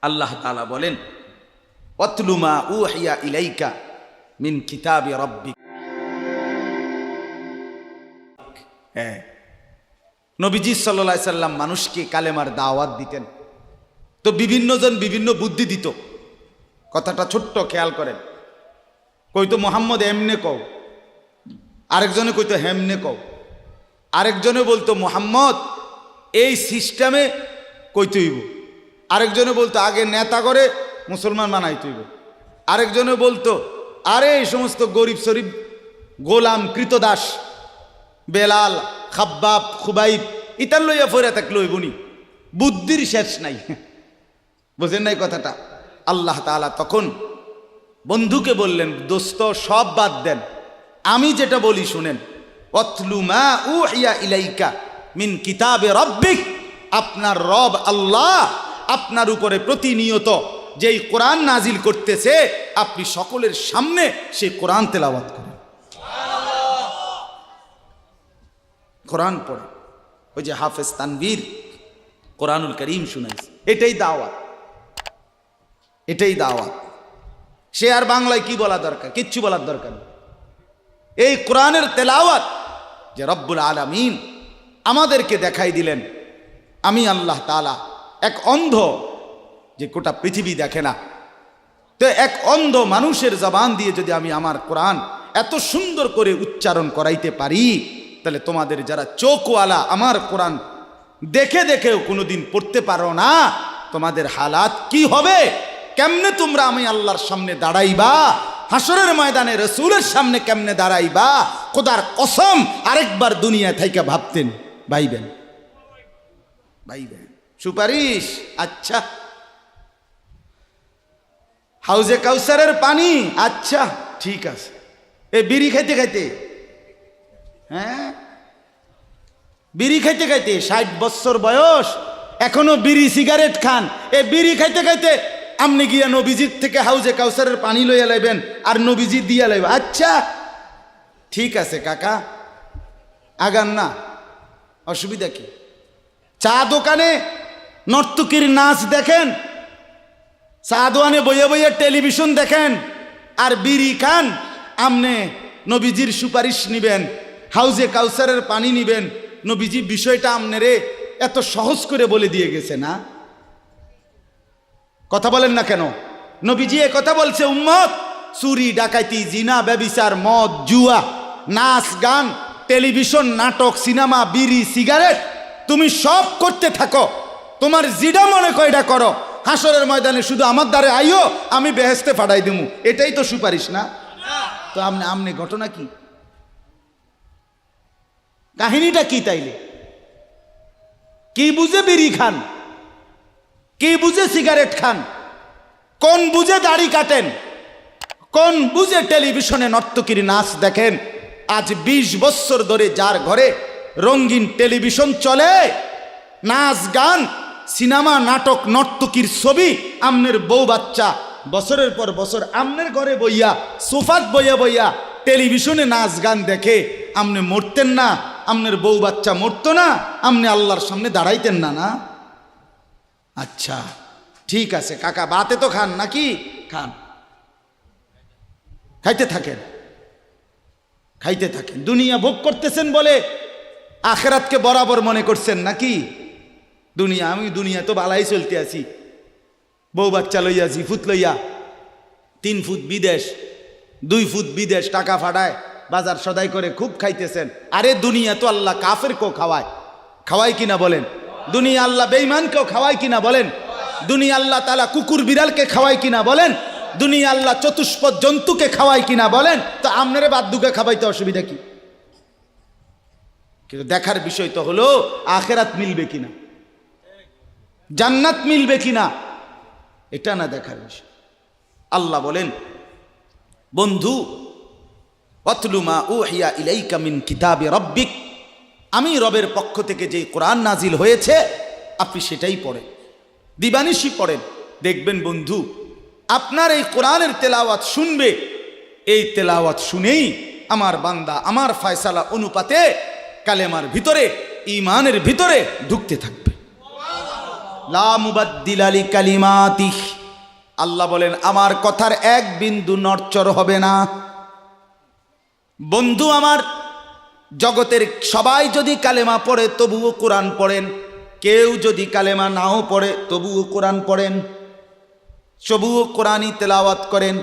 আল্লাহ তাআলা বলেন, ওয়াতলু মা উহিয়া ইলাইকা মিন কিতাবি রাব্বিক। হ্যাঁ, নবীজি সাল্লাল্লাহু আলাইহি সাল্লাম মানুষকে কালেমার দাওয়াত দিতেন, তো বিভিন্ন জন বিভিন্ন বুদ্ধি দিত। কথাটা ছোট্ট খেয়াল করেন, কইতো মোহাম্মদ এমনে কও, আরেকজনে কইতো হেমনে কও, আরেকজনে বলতো মোহাম্মদ এই সিস্টেমে কইতে হইব, আরেকজনে বলতো আগে নেতা করে মুসলমান বানাইতে হইব, আরেকজনে বলতো আরে এই সমস্ত গরিব শরীফ গোলাম কৃতদাস বেলাল খাব্বাব খুবাইব ইতার লইয়া ফইরা থাকলে হইবনি, বুদ্ধির শেষ নাই। বুঝেন নাই কথাটা? আল্লাহ তাআলা তখন বন্ধুকে বললেন, দোস্ত সব বাদ দেন, আমি যেটা বলি শুনেন। ওয়াতলু মা উহিয়া ইলাইকা মিন কিতাবে রাব্বিক, আপনার রব আল্লাহ আপনার উপরে প্রতিনিয়ত যেই কোরআন নাজিল করতেছে, আপনি সকলের সামনে সেই কোরআন তেলাওয়াত করেন, কোরআন পড়ে। ওই যে হাফেজ তানভীর কোরআনুল করিম শুনাইছে, এটাই দাওয়াত, এটাই দাওয়াত। সে আর বাংলায় কি বলা দরকার, কিচ্ছু বলার দরকার নেই। এই কোরআনের তেলাওয়াত যে রব্বুল আলামিন আমাদেরকে দেখাই দিলেন। আমি আল্লাহ তাআলা এক অন্ধ, যে গোটা পৃথিবী দেখে না, তো এক অন্ধ মানুষের জবান দিয়ে যদি আমি আমার কোরআন এত সুন্দর করে উচ্চারণ করাইতে পারি, তাহলে তোমাদের যারা চোখওয়ালা আমার কোরআন দেখে দেখেও কোনোদিন পড়তে পারো না, তোমাদের হালাত কি হবে? কেমনে তোমরা আমি আল্লাহর সামনে দাঁড়াইবা, হাসরের ময়দানে রসুলের সামনে কেমনে দাঁড়াইবা? খোদার কসম আরেকবার দুনিয়া থেকে ভাবতেন, ভাইবেন ভাইবেন। সুপারিশ, আচ্ছা। হাউজে কাউসারের পানি, আচ্ছা ঠিক আছে। এ বিড়ি খাইতে খাইতে, হ্যাঁ বিড়ি খাইতে খাইতে 60 বছর বয়স, এখনো বিড়ি সিগারেট খান। এ বিড়ি খাইতে খাইতে আপনি গিয়া নবীজির থেকে হাউজে কাউসারের পানি লইয়া লাইবেন আর নবীজি দিয়া লাইবেন। আচ্ছা ঠিক আছে কাকা, আগান না, অসুবিধা কি? চা দোকানে নর্তকীর নাচ দেখেন, চা দোকানে বইয়া বইয়া টেলিভিশন দেখেন, আর বিড়ি খান। আমনে নবীজির সুপারিশ নিবেন, হাউজে কাউসারের পানি নিবেন। নবীজি বিষয়টা আমনেরে এত সহজ করে বলে দিয়ে গেছে না? কথা বলেন না কেন? নবীজি এ কথা বলছে, উম্মত চুরি ডাকাইতি জিনা ব্যভিচার মদ জুয়া নাচ গান টেলিভিশন নাটক সিনেমা বিড়ি সিগারেট তুমি সব করতে থাকো, তোমার জিডা মনে কয়টা করো, হাসরের ময়দানে শুধু আমার দ্বারে আইও, আমি বেহেশতে ফাটাই দেবো। এটাই তো সুপারিশ না? তো আমনে ঘটনা কি, কাহিনীটা কি? তাইলে কি বুঝে বিড়ি খান, কি বুঝে সিগারেট খান, কোন বুঝে দাড়ি কাটেন, কোন বুঝে টেলিভিশনে নর্তকীর নাচ দেখেন? আজ 20 বছর ধরে যার ঘরে রঙিন টেলিভিশন চলে, নাচ গান সিনেমা নাটক নর্তকীর ছবি, আমনের বউ বাচ্চা বছরের পর বছর আমনের ঘরে বইয়া সোফাত বইয়া বইয়া টেলিভিশনে নাচ গান দেখে, আমনে মরতেন না? আমনের বউ বাচ্চা মরতো না? আমনে আল্লাহর সামনে দাঁড়াইতেন না? না? আচ্ছা ঠিক আছে কাকা, বাতে তো খান নাকি? খান, খাইতে থাকেন, খাইতে থাকেন। দুনিয়া ভোগ করতেছেন বলে আখেরাতকে বরাবর মনে করছেন নাকি? দুনিয়া, আমি দুনিয়া তো বালাই চলতে আছি, বউ বাচ্চা লইয়া 2 ফুট লইয়া 3 ফুট বিদেশ 2 ফুট বিদেশ টাকা ফাটায় বাজার সদাই করে খুব খাইতেছেন। আরে দুনিয়া তো আল্লাহ কাফেরকেও খাওয়ায়, খাওয়ায় কিনা বলেন? দুনিয়া আল্লাহ বেঈমানকেও খাওয়ায় কিনা বলেন? দুনিয়া আল্লাহ তাআলা কুকুর বিড়ালকে খাওয়ায় কিনা বলেন? দুনিয়া আল্লাহ চতুষ্পদ জন্তুকে খাওয়ায় কিনা বলেন? তো আপনারে বাদ্দুকে খাওয়াইতে অসুবিধা কি? কিন্তু দেখার বিষয় তো হলো আখেরাত মিলবে কিনা, জান্নাত মিলবে কিনা, এটা না দেখার বিষয়। আল্লাহ বলেন, বন্ধু ওয়াতলু মা উহিয়া ইলাইকা মিন কিতাবি রাব্বিক, আমি রবের পক্ষ থেকে যে কোরআন নাজিল হয়েছে আপনি সেটাই পড়েন, দিবানিশি পড়েন। দেখবেন বন্ধু আপনার এই কোরআনের তেলাওয়াত শুনবে, এই তেলাওয়াত শুনেই আমার বান্দা আমার ফয়সালা অনুপাতে কালেমার ভিতরে ঈমানের ভিতরে ঢুকতে থাকবে। লা মুবাদ্দিলা লিকালিমাতিহি, আল্লাহ বলেন আমার কথার এক বিন্দু নড়চড় হবে না। বন্ধু আমার, জগতের সবাই যদি কালেমা পড়ে তবুও কোরআন পড়েন, কেউ যদি কালেমা নাও পড়ে তবুও কোরআন পড়েন, তবুও কোরআনই তেলাওয়াত করেন।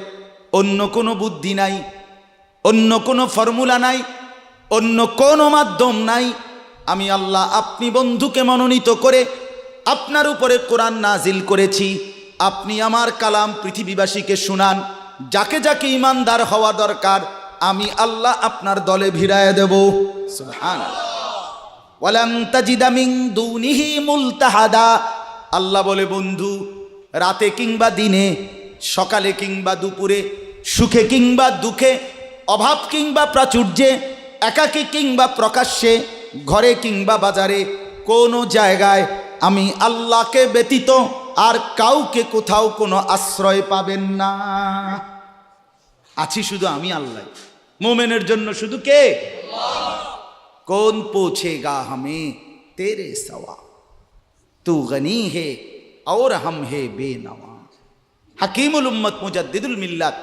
অন্য কোনো বুদ্ধি নাই, অন্য কোনো ফর্মুলা নাই, অন্য কোনো মাধ্যম নাই। আমি আল্লাহ আপনি বন্ধুকে মনোনীত করে আপনার উপরে কোরআন নাজিল করেছি। আপনি আমার কালাম পৃথিবীবাসীকে শুনান, যাকে যাকে ইমানদার হওয়া দরকার আমি আল্লাহ আপনার দলে ভিড়ায় দেব। সুবহানাল্লাহ। ওয়ালাম তাজিদা মিন দুনিহি মুলতাহাদা, আল্লাহ বলে বন্ধু রাতে কিংবা দিনে, সকালে কিংবা দুপুরে, সুখে কিংবা দুঃখে, অভাব কিংবা প্রাচুর্যে, একাকী কিংবা প্রকাশ্যে, ঘরে কিংবা বাজারে, কোনো জায়গায় আমি আল্লাহকে ব্যতীত আর কাউকে কোথাও কোনো আশ্রয় পাবেন না। আছি শুধু আমি আল্লাহ। মোমেনের জন্য শুধু কে? কোন পৌঁছেগা হামে তেরে সওয়া, তু গনি হে और हम है बेनवा। हकीमुल उम्मत मुजद्दिदुल मिल्लत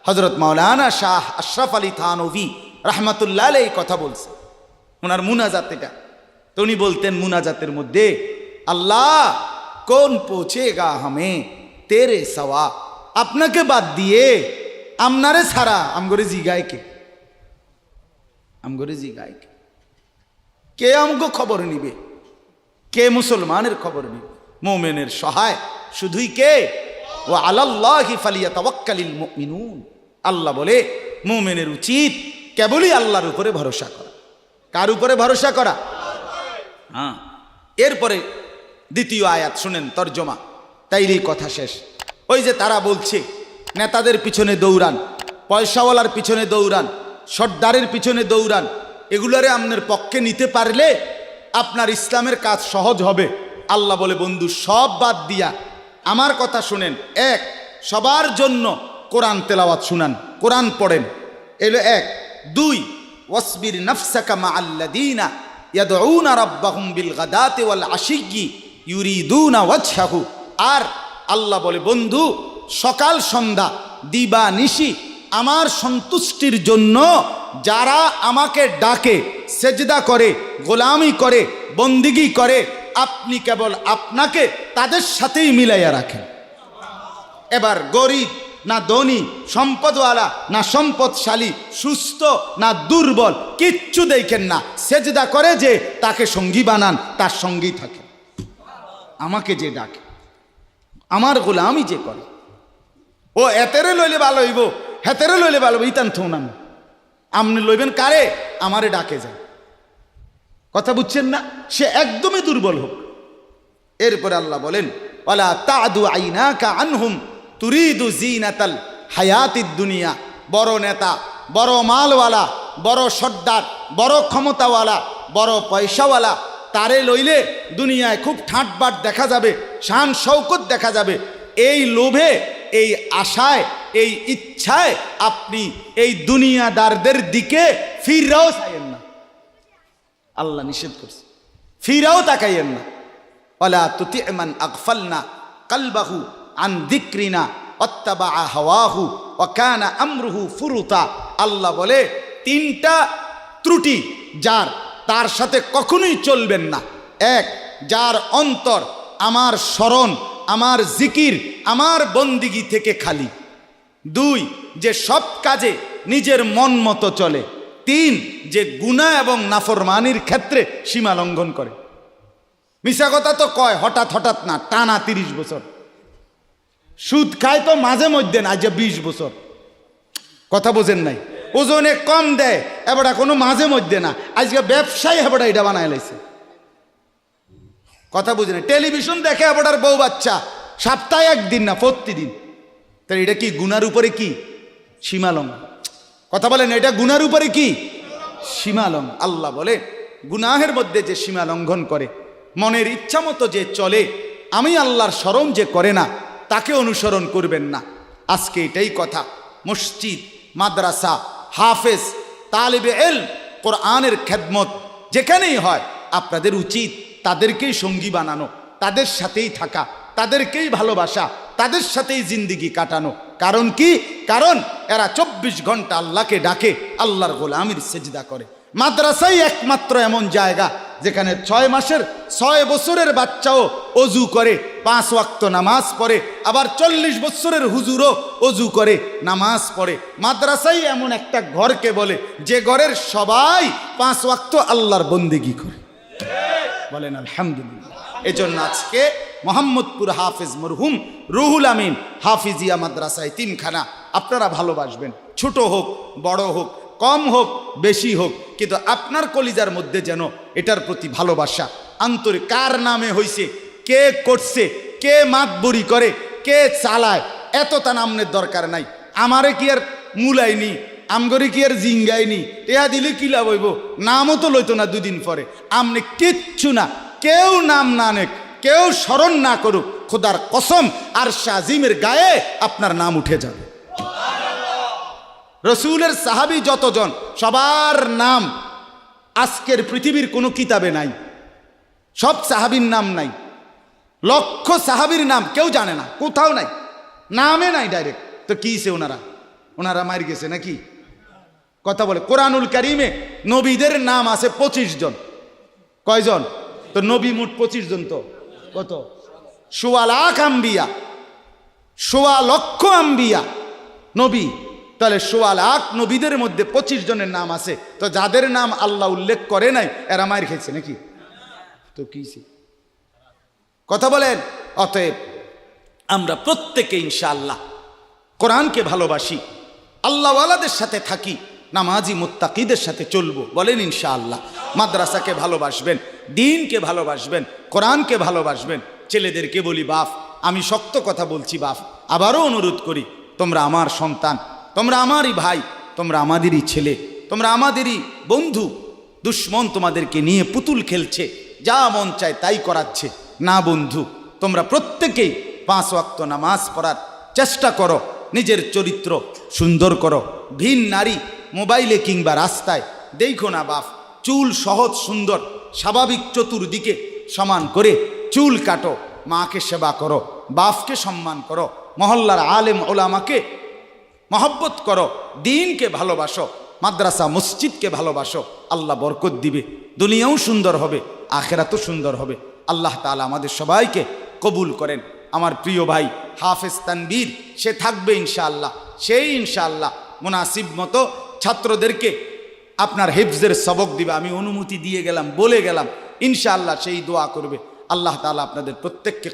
हजरत मौलाना शाह अशरफ अली थानवी रहमतुल्लाह अलैहि কথা বলছে ওনার মুনাজাত এটা। তো উনি বলতেন মুনাজাতের মধ্যে, আল্লাহ কোন পৌঁছেগা হামে তেরে সওয়া, আপনাকে বাদ দিয়ে আমনারে ছাড়া আমগরে জিগায় কে? আমগরে জিগায় কে? কে আমগো খবর নিবে? কে মুসলমানের খবর নিবে? মোমেনের সহায় শুধুই কে? ওয়া আলাল্লাহি ফালিয়াতাওয়াক্কালিল মুমিনুন, আল্লাহ বলে মোমেনের উচিত কেবলই আল্লাহর উপরে ভরসা করা। কার উপরে ভরসা করা? হ্যাঁ। এরপরে দ্বিতীয় আয়াত শুনেন তর্জমা, তাইলেই কথা শেষ। ওই যে তারা বলছে নেতাদের পিছনে দৌড়ান, পয়সাওয়ালার পিছনে দৌড়ান, সর্দারের পিছনে দৌড়ান, এগুলারে আপনার পক্ষে নিতে পারলে আপনার ইসলামের কাজ সহজ হবে। আল্লাহ বলে বন্ধু সব বাদ দিয়া আমার কথা শুনেন। এক, সবার জন্য কোরআন তেলাওয়াত শুনান, কোরআন পড়েন, এলো এক। দুই, ওয়াসবির নাফসাকা মাআল্লাযীনা ইয়াদউনা রাব্বাহুম বিল গাদাতি ওয়াল আশিয়্যি ইউরিদুনা ওয়াজহাহু। আর আল্লাহ বলে বন্ধু সকাল সন্ধ্যা দিবা নিশি আমার সন্তুষ্টির জন্য যারা আমাকে ডাকে, সেজদা করে, গোলামি করে, বন্দিগি করে, আপনি কেবল আপনাকে তাদের সাথেই মিলাইয়া রাখেন। এবার গরিব না ধনী, সম্পদওয়ালা না সম্পদশালী, সুস্থ না দুর্বল, কিচ্ছু দেখেন না, সেজদা করে যে তাকে সঙ্গী বানান, তার সঙ্গী থাকে। আমাকে যে ডাকে, আমার গোলামি যে করে, ও এতেরে লইলে ভালো হইব, হেতেরে লইলে ভালো হইব, ইতান থৌনান আপনি লইবেন কারে? আমারে ডাকে যায়। কথা বুঝছেন না? সে একদমই দুর্বল হোক। এরপরে আল্লাহ বলেন ওয়ালা তাদু আইনাকা আনহুম তুরিদু জিনাতাল হায়াতিদ দুনিয়া। বড় নেতা, বড় মালওয়ালা, বড় সর্দার, বড় ক্ষমতাওয়ালা, বড় পয়সাওয়ালা, তারে লইলে দুনিয়ায় খুব ঠাটবাট দেখা যাবে, শান শৌকত দেখা যাবে। এই লোভে, এই আশায়, এই ইচ্ছায় আপনি এই দুনিয়াদারদের দিকে ফিরাও চাইয়েন না। আল্লাহ নিষেধ করছে, ফিরাও তাকাইয়েন না। ওয়ালা তুতি মান আগফালনা কলবাহু আন যিকরিনা ওয়াত্তাবা হাওয়াহু ওয়া কানা আমরুহু ফুরুতা। আল্লাহ বলে তিনটা ত্রুটি যার, তার সাথে কখনোই চলবেন না। এক, যার অন্তর আমার স্মরণ, আমার জিকির, আমার বন্দিগি থেকে খালি। দুই, যে সব কাজে নিজের মন মতো চলে। তিন, যে গুনাহ এবং নাফরমানির ক্ষেত্রে সীমা লঙ্ঘন করে। মিশা কথা তো কয় হঠাৎ হঠাৎ না, টানা 30 বছর। সুদ খায় তো মাঝে মধ্যে না, আজ 20 বছর। কথা বোঝেন নাই? ওজনে কম দেয় এবারে কোনো মাঝে মধ্যে না, আজকে ব্যবসায়ী এবারে এটা বানায় লাইছে। কথা বুঝেন? টেলিভিশন দেখে এবারে বউ বাচ্চা, সপ্তাহে একদিন না প্রতিদিন। তাহলে এটা কি গুনার উপরে কি সীমা লঙ্ঘন? কথা বলেন, এটা গুনার উপরে কি সীমা লঙ্ঘন? আল্লাহ বলে গুনাহের মধ্যে যে সীমা লঙ্ঘন করে, মনের ইচ্ছা মতো যে চলে, আমি আল্লাহর স্মরণ যে করে না, তাকে অনুসরণ করবেন না। আজকে এটাই কথা। মসজিদ, মাদ্রাসা, হাফেজ, তালিবে ইলম, কোরআনের খেদমত যেখানেই হয় আপনাদের উচিত তাদেরকেই সঙ্গী বানানো, তাদের সাথেই থাকা, তাদেরকেই ভালোবাসা, তাদের সাথেই জিন্দিগি কাটানো। কারণ কি? কারণ এরা 24 ঘন্টা আল্লাহকে ডাকে, আল্লাহর গোলামির সেজদা করে। মাদ্রাসাই একমাত্র এমন জায়গা যেখানে 6 মাসের 6 বছরের বাচ্চাও অজু করে, 5 ওয়াক্ত নামাজ পড়ে, আবার 40 বছরের হুজুরও অজু করে, নামাজ পড়ে। মাদ্রাসাই এমন একটা ঘরকে বলে যে ঘরের সবাই 5 ওয়াক্ত আল্লাহর বন্দেগী করে। বলেন আলহামদুলিল্লাহ। এজন্য আজকে মোহাম্মদপুর হাফেজ মরহুম রুহুল আমিন হাফিজিয়া মাদ্রাসায় 3খানা আপনারা ভালোবাসবেন। ছোট হোক, বড় হোক, কম হোক, বেশি হোক, কিন্তু আপনার কলিজার মধ্যে যেন এটার প্রতি ভালোবাসা আন্তরিক। কার নামে হইছে, কে করছে, কে মাতবরি করে, কে চালায়, এত তা নামের দরকার নাই। আমারে কি আর মুলাইনি, আমগরি কি আর জিঙ্গাইনি, টেয়া দিলে কি লাভ হইব? নামও তো লইতো না 2 দিন পরে। আমনে কিচ্ছু না, কেউ নাম না নেক, কেউ স্মরণ না করুক, খোদার কসম আরশে আজিমের গায়ে আপনার নাম উঠে যাবে। রসুলের সাহাবী যতজন, সবার নাম আজকের পৃথিবীর কোনো কিতাবে নাই। সব সাহাবীর নাম নাই। লক্ষ সাহাবীর নাম কেউ জানে না, কোথাও নাই, নামে নাই ডাইরেক্ট। তো কিছে ওনারা মার গেছে নাকি? কথা বলে। কোরআনুল কারিমে নবীদের নাম আছে 25 জন। কয়জন? তো নবী মোট 25 জন। তো কত? 1.25 লাখ আম্বিয়া, 1.25 লক্ষ আম্বিয়া নবী। তাহলে 1.25 লাখ নবীদের মধ্যে 25 জনের নাম আছে। তো যাদের নাম আল্লাহ উল্লেখ করে নাই এরা মার খেয়েছে নাকি? তো কিছে? কথা বলেন। অতএব আমরা প্রত্যেকে ইনশাআল্লাহ কোরআনকে ভালোবাসি, আল্লাহওয়ালাদের সাথে থাকি, নামাজি মুত্তাকিদের সাথে চলবো। বলেন ইনশাআল্লাহ। মাদ্রাসাকে ভালোবাসবেন, দ্বীনকে ভালোবাসবেন, কোরআনকে ভালোবাসবেন। ছেলেদেরকে বলি, বাপ আমি শক্ত কথা বলছি, বাপ আবারও অনুরোধ করি, তোমরা আমার সন্তান, তোমরা আমারই ভাই, তোমরা আমাদেরই ছেলে, তোমরা আমাদেরই বন্ধু। দুশ্মন তোমাদেরকে নিয়ে পুতুল খেলছে, যা মন চায় তাই করাচ্ছে। না বন্ধু, তোমরা প্রত্যেকেই 5 ওয়াক্ত নামাজ পড়ার চেষ্টা করো, নিজের চরিত্র সুন্দর করো। ভিন নারী মোবাইলে কিংবা রাস্তায় দেখো না বাপ। চুল সহজ সুন্দর স্বাভাবিক চতুর্দিকে সমান করে চুল কাটো, মাকে সেবা করো, বাপকে সম্মান করো, মহল্লার আলেম ওলামাকে মহব্বত করো, দ্বীনকে ভালোবাসো, মাদ্রাসা মসজিদকে ভালোবাসো। আল্লাহ বরকত দিবে, দুনিয়াও সুন্দর হবে, আখেরাতও সুন্দর হবে। আল্লাহ তাআলা আমাদের সবাইকে কবুল করেন। আমার প্রিয় ভাই হাফেজ তানবীর, সে থাকবে ইনশাআল্লাহ। সেই ইনশাআল্লাহ মুনাসিব মতো ছাত্রদেরকে আপনার হিফজের সবক দিবে। আমি অনুমতি দিয়ে গেলাম, বলে গেলাম, ইনশাআল্লাহ সেই দোয়া করবে। আল্লাহ তাআলা আপনাদের প্রত্যেককে